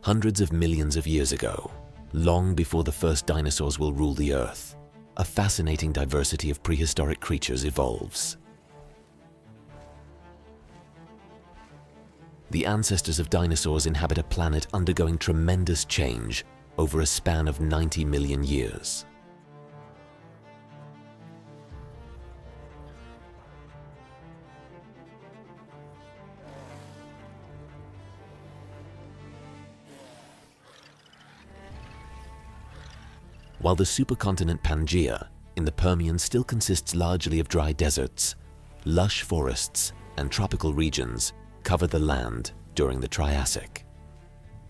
Hundreds of millions of years ago, long before the first dinosaurs will rule the Earth, a fascinating diversity of prehistoric creatures evolves. The ancestors of dinosaurs inhabit a planet undergoing tremendous change over a span of 90 million years. While the supercontinent Pangaea in the Permian still consists largely of dry deserts, lush forests and tropical regions cover the land during the Triassic.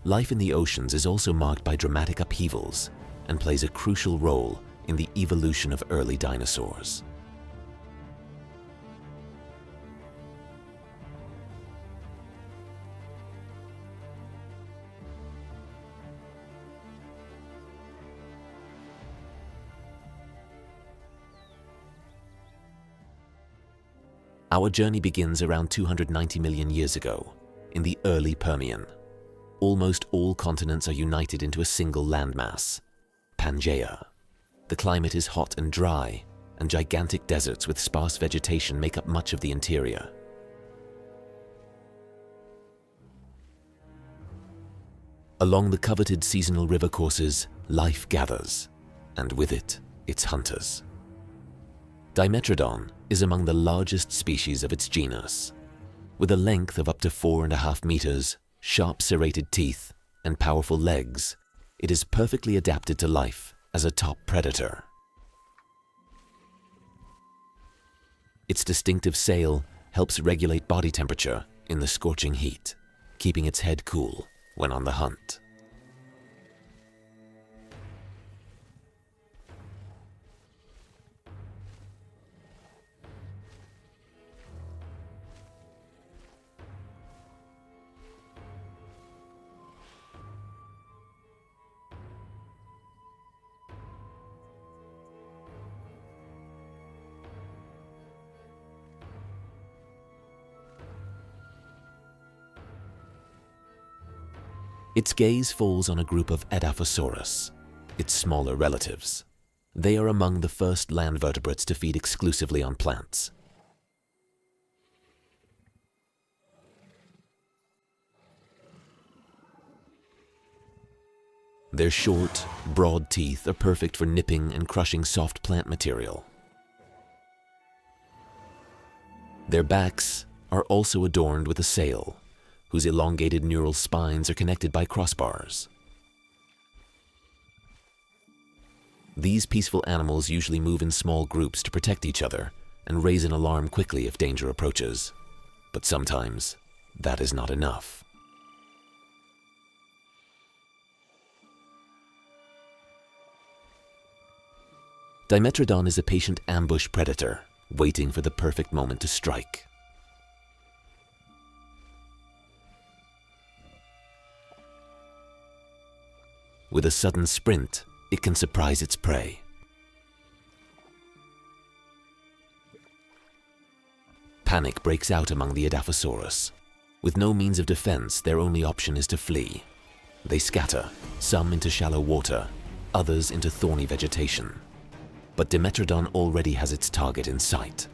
Life in the oceans is also marked by dramatic upheavals and plays a crucial role in the evolution of early dinosaurs. Our journey begins around 290 million years ago, in the early Permian. Almost all continents are united into a single landmass, Pangaea. The climate is hot and dry, and gigantic deserts with sparse vegetation make up much of the interior. Along the coveted seasonal river courses, life gathers, and with it, its hunters. Dimetrodon is among the largest species of its genus. With a length of up to 4.5 meters, sharp serrated teeth, and powerful legs, it is perfectly adapted to life as a top predator. Its distinctive sail helps regulate body temperature in the scorching heat, keeping its head cool when on the hunt. Its gaze falls on a group of Edaphosaurus, its smaller relatives. They are among the first land vertebrates to feed exclusively on plants. Their short, broad teeth are perfect for nipping and crushing soft plant material. Their backs are also adorned with a sail, whose elongated neural spines are connected by crossbars. These peaceful animals usually move in small groups to protect each other and raise an alarm quickly if danger approaches. But sometimes, that is not enough. Dimetrodon is a patient ambush predator, waiting for the perfect moment to strike. With a sudden sprint, it can surprise its prey. Panic breaks out among the Edaphosaurus. With no means of defense, their only option is to flee. They scatter, some into shallow water, others into thorny vegetation. But Dimetrodon already has its target in sight.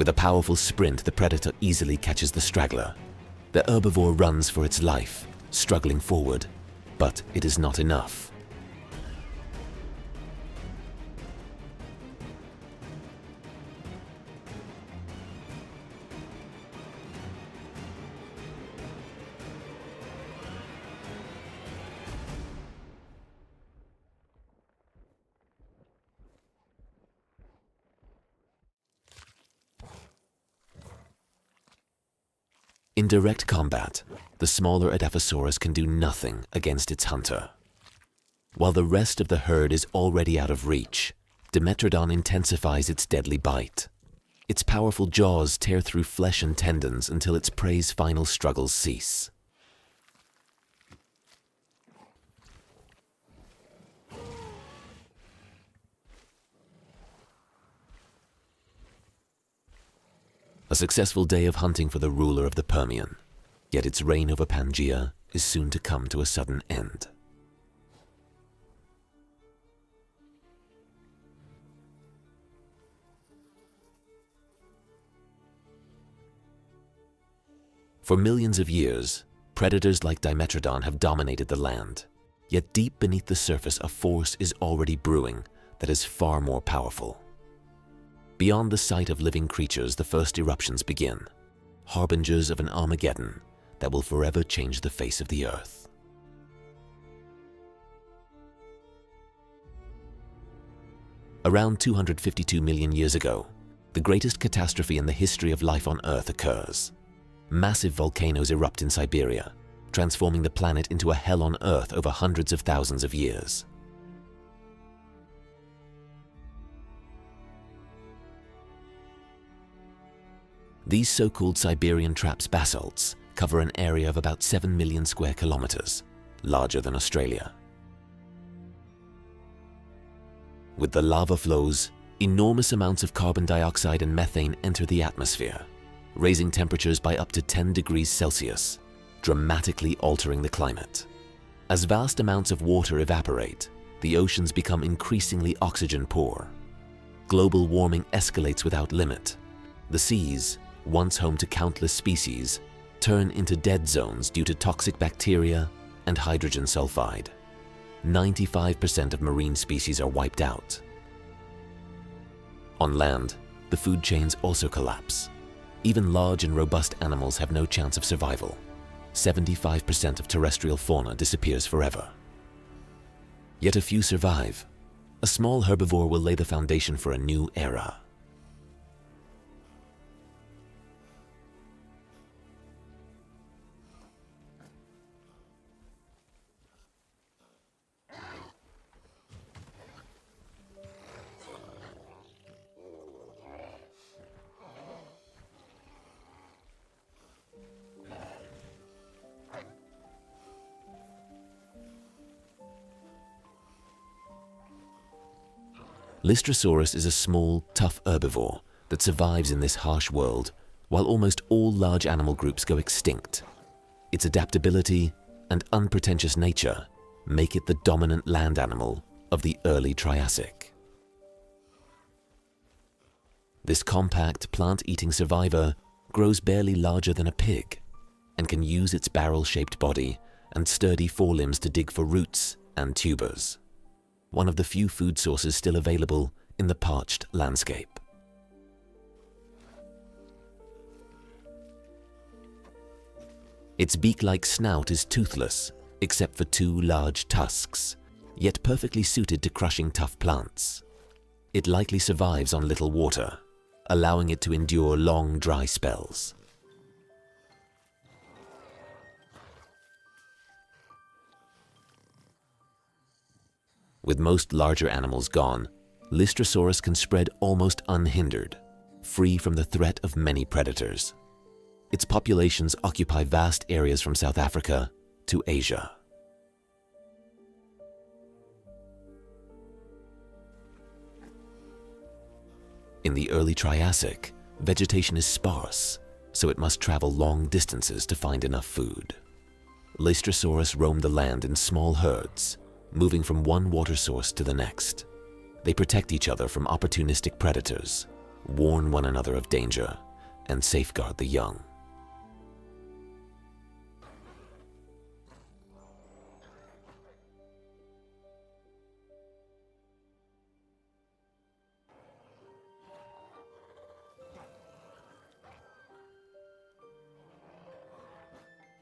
With a powerful sprint, the predator easily catches the straggler. The herbivore runs for its life, struggling forward, but it is not enough. In direct combat, the smaller Edaphosaurus can do nothing against its hunter. While the rest of the herd is already out of reach, Dimetrodon intensifies its deadly bite. Its powerful jaws tear through flesh and tendons until its prey's final struggles cease. A successful day of hunting for the ruler of the Permian, yet its reign over Pangaea is soon to come to a sudden end. For millions of years, predators like Dimetrodon have dominated the land, yet deep beneath the surface a force is already brewing that is far more powerful. Beyond the sight of living creatures, the first eruptions begin, harbingers of an Armageddon that will forever change the face of the earth. Around 252 million years ago, the greatest catastrophe in the history of life on Earth occurs. Massive volcanoes erupt in Siberia, transforming the planet into a hell on Earth over hundreds of thousands of years. These so-called Siberian traps basalts cover an area of about 7 million square kilometers, larger than Australia. With the lava flows, enormous amounts of carbon dioxide and methane enter the atmosphere, raising temperatures by up to 10 degrees Celsius, dramatically altering the climate. As vast amounts of water evaporate, the oceans become increasingly oxygen poor. Global warming escalates without limit. The seas, once home to countless species, turn into dead zones due to toxic bacteria and hydrogen sulfide. 95% of marine species are wiped out. On land, the food chains also collapse. Even large and robust animals have no chance of survival. 75% of terrestrial fauna disappears forever. Yet a few survive. A small herbivore will lay the foundation for a new era. Lystrosaurus is a small, tough herbivore that survives in this harsh world while almost all large animal groups go extinct. Its adaptability and unpretentious nature make it the dominant land animal of the early Triassic. This compact, plant-eating survivor grows barely larger than a pig and can use its barrel-shaped body and sturdy forelimbs to dig for roots and tubers, one of the few food sources still available in the parched landscape. Its beak-like snout is toothless, except for two large tusks, yet perfectly suited to crushing tough plants. It likely survives on little water, allowing it to endure long, dry spells. With most larger animals gone, Lystrosaurus can spread almost unhindered, free from the threat of many predators. Its populations occupy vast areas from South Africa to Asia. In the early Triassic, vegetation is sparse, so it must travel long distances to find enough food. Lystrosaurus roamed the land in small herds, moving from one water source to the next. They protect each other from opportunistic predators, warn one another of danger, and safeguard the young.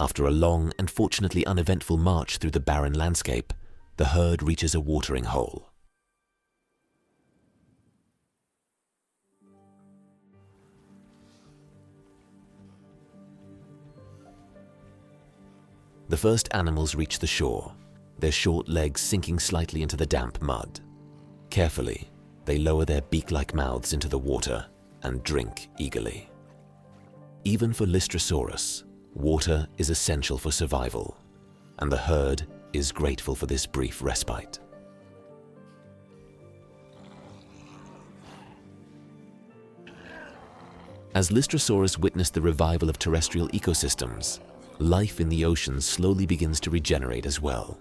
After a long and fortunately uneventful march through the barren landscape, the herd reaches a watering hole. The first animals reach the shore, their short legs sinking slightly into the damp mud. Carefully, they lower their beak-like mouths into the water and drink eagerly. Even for Lystrosaurus, water is essential for survival, and the herd is grateful for this brief respite. As Lystrosaurus witnessed the revival of terrestrial ecosystems, life in the oceans slowly begins to regenerate as well.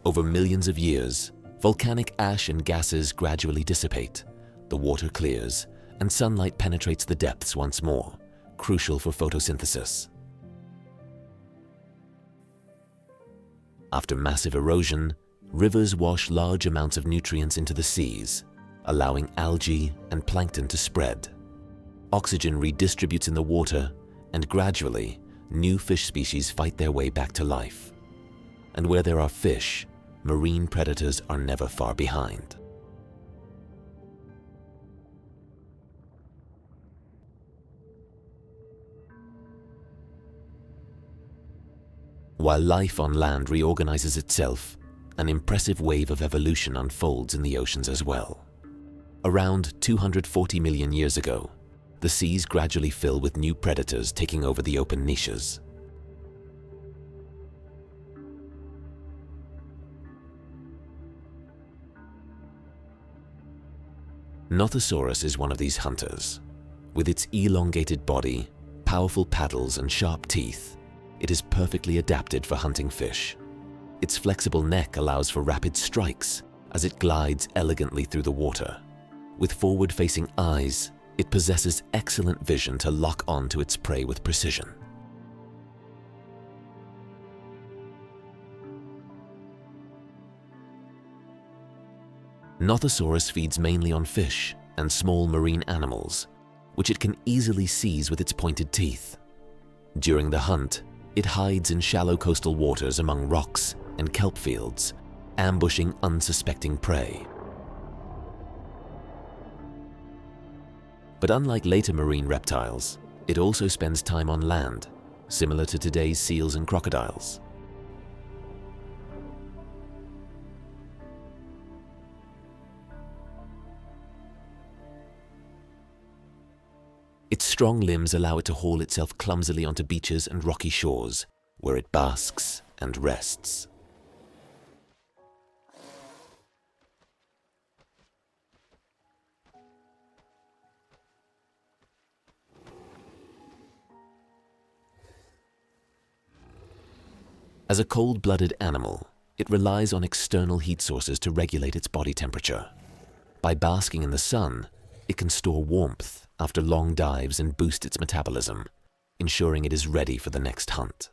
Over millions of years, volcanic ash and gases gradually dissipate, the water clears, and sunlight penetrates the depths once more, crucial for photosynthesis. After massive erosion, rivers wash large amounts of nutrients into the seas, allowing algae and plankton to spread. Oxygen redistributes in the water, and gradually, new fish species fight their way back to life. And where there are fish, marine predators are never far behind. While life on land reorganizes itself, an impressive wave of evolution unfolds in the oceans as well. Around 240 million years ago, the seas gradually fill with new predators taking over the open niches. Nothosaurus is one of these hunters. With its elongated body, powerful paddles, and sharp teeth, it is perfectly adapted for hunting fish. Its flexible neck allows for rapid strikes as it glides elegantly through the water. With forward-facing eyes, it possesses excellent vision to lock onto its prey with precision. Nothosaurus feeds mainly on fish and small marine animals, which it can easily seize with its pointed teeth. During the hunt, it hides in shallow coastal waters among rocks and kelp fields, ambushing unsuspecting prey. But unlike later marine reptiles, it also spends time on land, similar to today's seals and crocodiles. Its strong limbs allow it to haul itself clumsily onto beaches and rocky shores, where it basks and rests. As a cold-blooded animal, it relies on external heat sources to regulate its body temperature. By basking in the sun, it can store warmth after long dives and boost its metabolism, ensuring it is ready for the next hunt.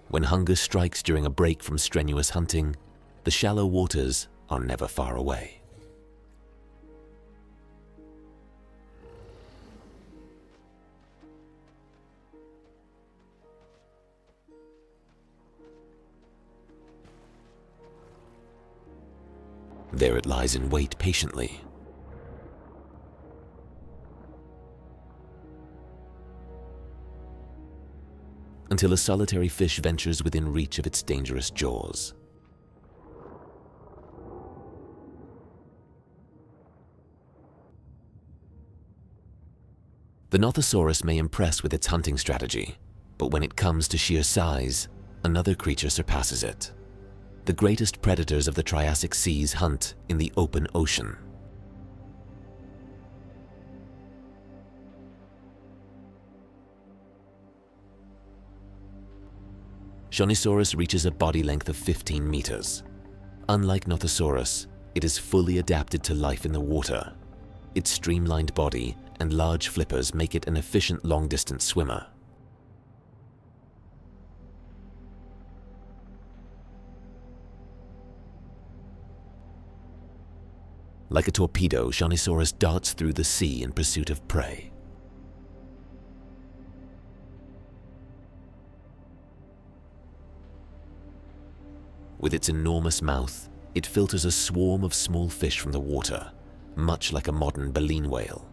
When hunger strikes during a break from strenuous hunting, the shallow waters are never far away. There it lies in wait patiently. Until a solitary fish ventures within reach of its dangerous jaws. The Nothosaurus may impress with its hunting strategy, but when it comes to sheer size, another creature surpasses it. The greatest predators of the Triassic seas hunt in the open ocean. Shonisaurus reaches a body length of 15 meters. Unlike Nothosaurus, it is fully adapted to life in the water. Its streamlined body and large flippers make it an efficient long-distance swimmer. Like a torpedo, Shonisaurus darts through the sea in pursuit of prey. With its enormous mouth, it filters a swarm of small fish from the water, much like a modern baleen whale.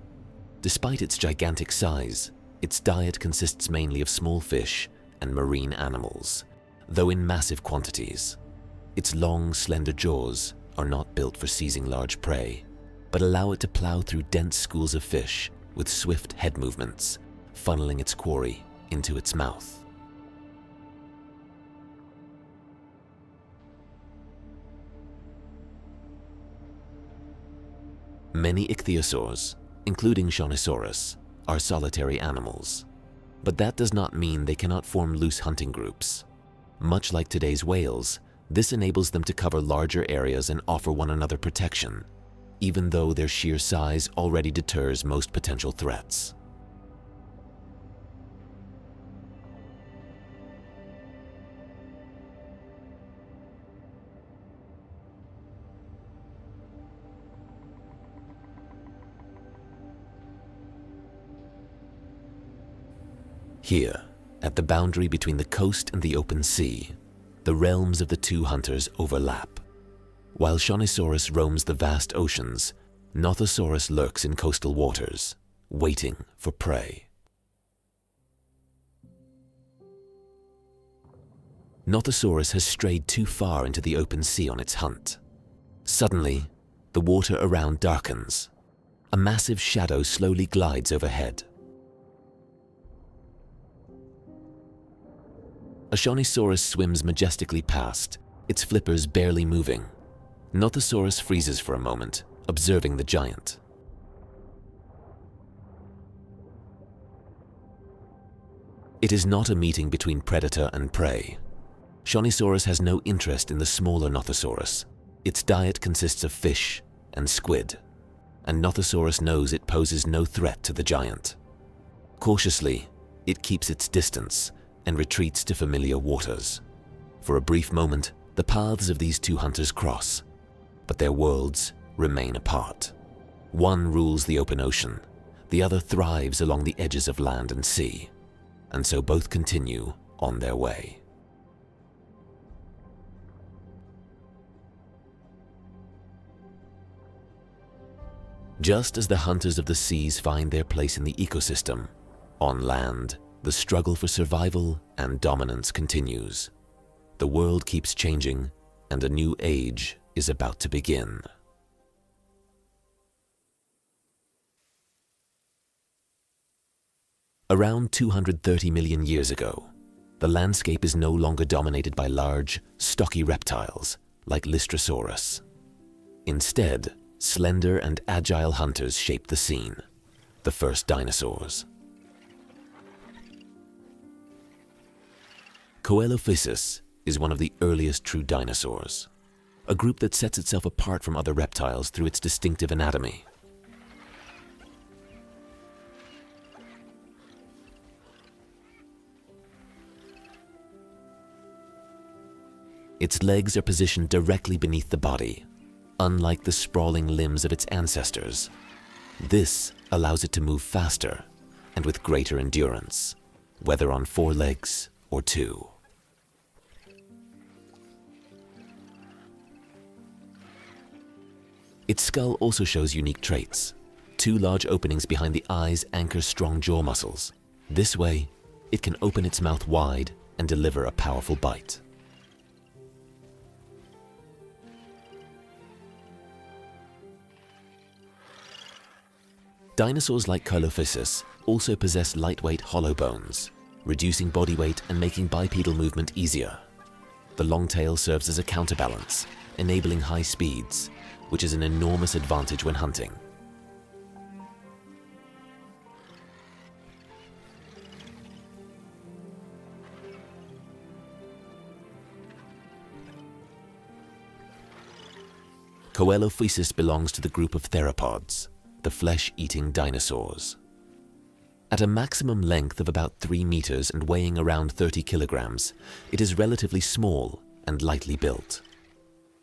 Despite its gigantic size, its diet consists mainly of small fish and marine animals, though in massive quantities. Its long, slender jaws are not built for seizing large prey, but allow it to plow through dense schools of fish with swift head movements, funneling its quarry into its mouth. Many ichthyosaurs, including Chronicles, are solitary animals. But that does not mean they cannot form loose hunting groups. Much like today's whales, this enables them to cover larger areas and offer one another protection, even though their sheer size already deters most potential threats. Here, at the boundary between the coast and the open sea, the realms of the two hunters overlap. While Chronicles roams the vast oceans, Nothosaurus lurks in coastal waters, waiting for prey. Nothosaurus has strayed too far into the open sea on its hunt. Suddenly, the water around darkens. A massive shadow slowly glides overhead. A Chronicles swims majestically past, its flippers barely moving. Nothosaurus freezes for a moment, observing the giant. It is not a meeting between predator and prey. Chronicles has no interest in the smaller Nothosaurus. Its diet consists of fish and squid, and Nothosaurus knows it poses no threat to the giant. Cautiously, it keeps its distance and retreats to familiar waters. For a brief moment, the paths of these two hunters cross, but their worlds remain apart. One rules the open ocean, the other thrives along the edges of land and sea, and so both continue on their way. Just as the hunters of the seas find their place in the ecosystem, on land, the struggle for survival and dominance continues. The world keeps changing, and a new age is about to begin. Around 230 million years ago, the landscape is no longer dominated by large, stocky reptiles like Lystrosaurus. Instead, slender and agile hunters shape the scene, the first dinosaurs. Coelophysis is one of the earliest true dinosaurs, a group that sets itself apart from other reptiles through its distinctive anatomy. Its legs are positioned directly beneath the body, unlike the sprawling limbs of its ancestors. This allows it to move faster and with greater endurance, whether on 4 legs or 2. Its skull also shows unique traits. 2 large openings behind the eyes anchor strong jaw muscles. This way, it can open its mouth wide and deliver a powerful bite. Dinosaurs like Coelophysis also possess lightweight hollow bones, reducing body weight and making bipedal movement easier. The long tail serves as a counterbalance, enabling high speeds, which is an enormous advantage when hunting. Coelophysis belongs to the group of theropods, the flesh-eating dinosaurs. At a maximum length of about 3 meters and weighing around 30 kilograms, it is relatively small and lightly built.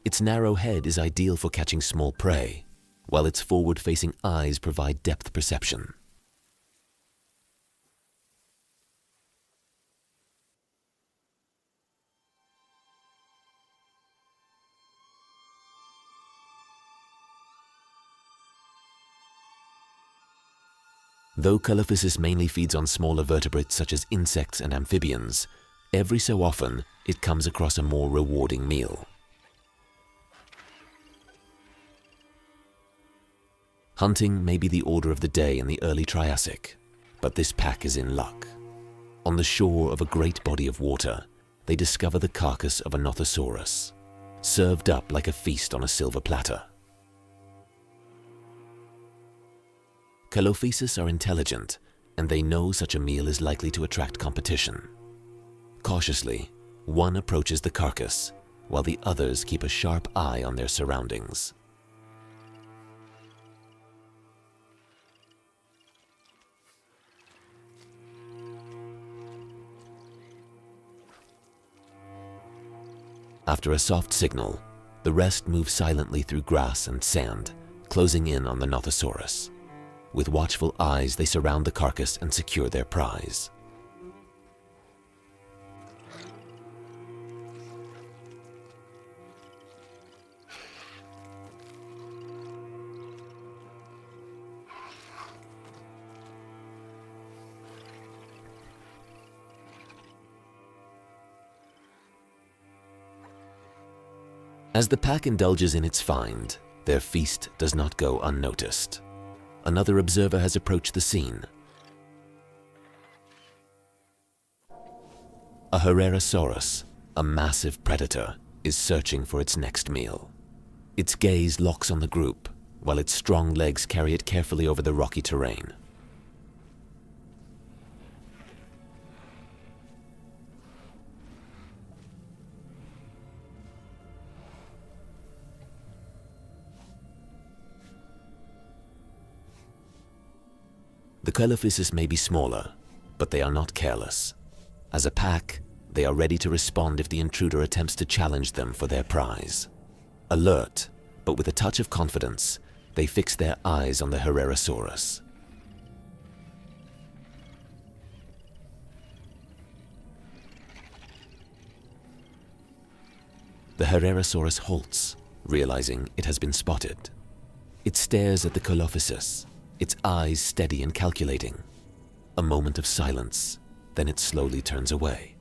Its narrow head is ideal for catching small prey, while its forward-facing eyes provide depth perception. Though Coelophysis mainly feeds on smaller vertebrates such as insects and amphibians, every so often it comes across a more rewarding meal. Hunting may be the order of the day in the early Triassic, but this pack is in luck. On the shore of a great body of water, they discover the carcass of a Nothosaurus, served up like a feast on a silver platter. Coelophysis are intelligent, and they know such a meal is likely to attract competition. Cautiously, one approaches the carcass, while the others keep a sharp eye on their surroundings. After a soft signal, the rest move silently through grass and sand, closing in on the Nothosaurus. With watchful eyes, they surround the carcass and secure their prize. As the pack indulges in its find, their feast does not go unnoticed. Another observer has approached the scene. A Herrerasaurus, a massive predator, is searching for its next meal. Its gaze locks on the group, while its strong legs carry it carefully over the rocky terrain. The Coelophysis may be smaller, but they are not careless. As a pack, they are ready to respond if the intruder attempts to challenge them for their prize. Alert, but with a touch of confidence, they fix their eyes on the Herrerasaurus. The Herrerasaurus halts, realizing it has been spotted. It stares at the Coelophysis, its eyes steady and calculating. A moment of silence, then it slowly turns away.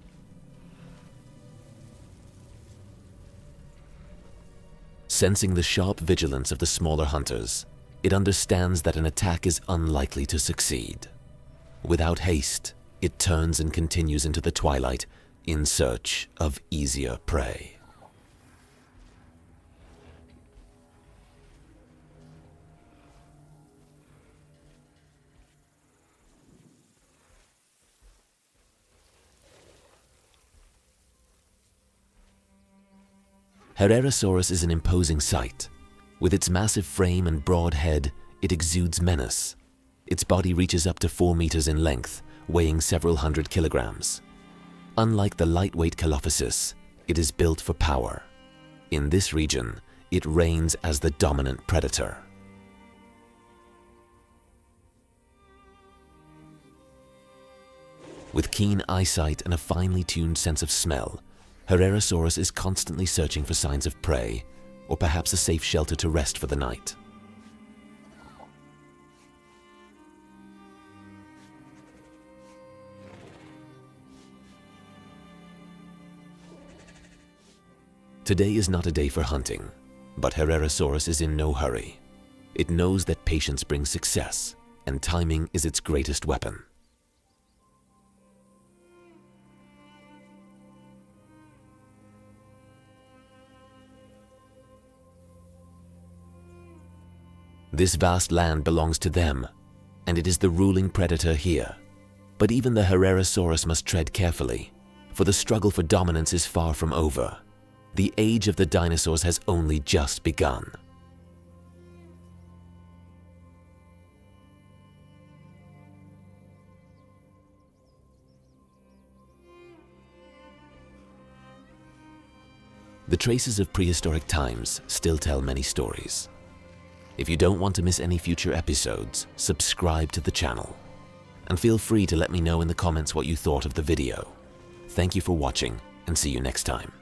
Sensing the sharp vigilance of the smaller hunters, it understands that an attack is unlikely to succeed. Without haste, it turns and continues into the twilight in search of easier prey. Herrerasaurus is an imposing sight. With its massive frame and broad head, it exudes menace. Its body reaches up to 4 meters in length, weighing several hundred kilograms. Unlike the lightweight Coelophysis, it is built for power. In this region, it reigns as the dominant predator. With keen eyesight and a finely tuned sense of smell, Herrerasaurus is constantly searching for signs of prey, or perhaps a safe shelter to rest for the night. Today is not a day for hunting, but Herrerasaurus is in no hurry. It knows that patience brings success, and timing is its greatest weapon. This vast land belongs to them, and it is the ruling predator here. But even the Herrerasaurus must tread carefully, for the struggle for dominance is far from over. The age of the dinosaurs has only just begun. The traces of prehistoric times still tell many stories. If you don't want to miss any future episodes, subscribe to the channel. And feel free to let me know in the comments what you thought of the video. Thank you for watching, and see you next time.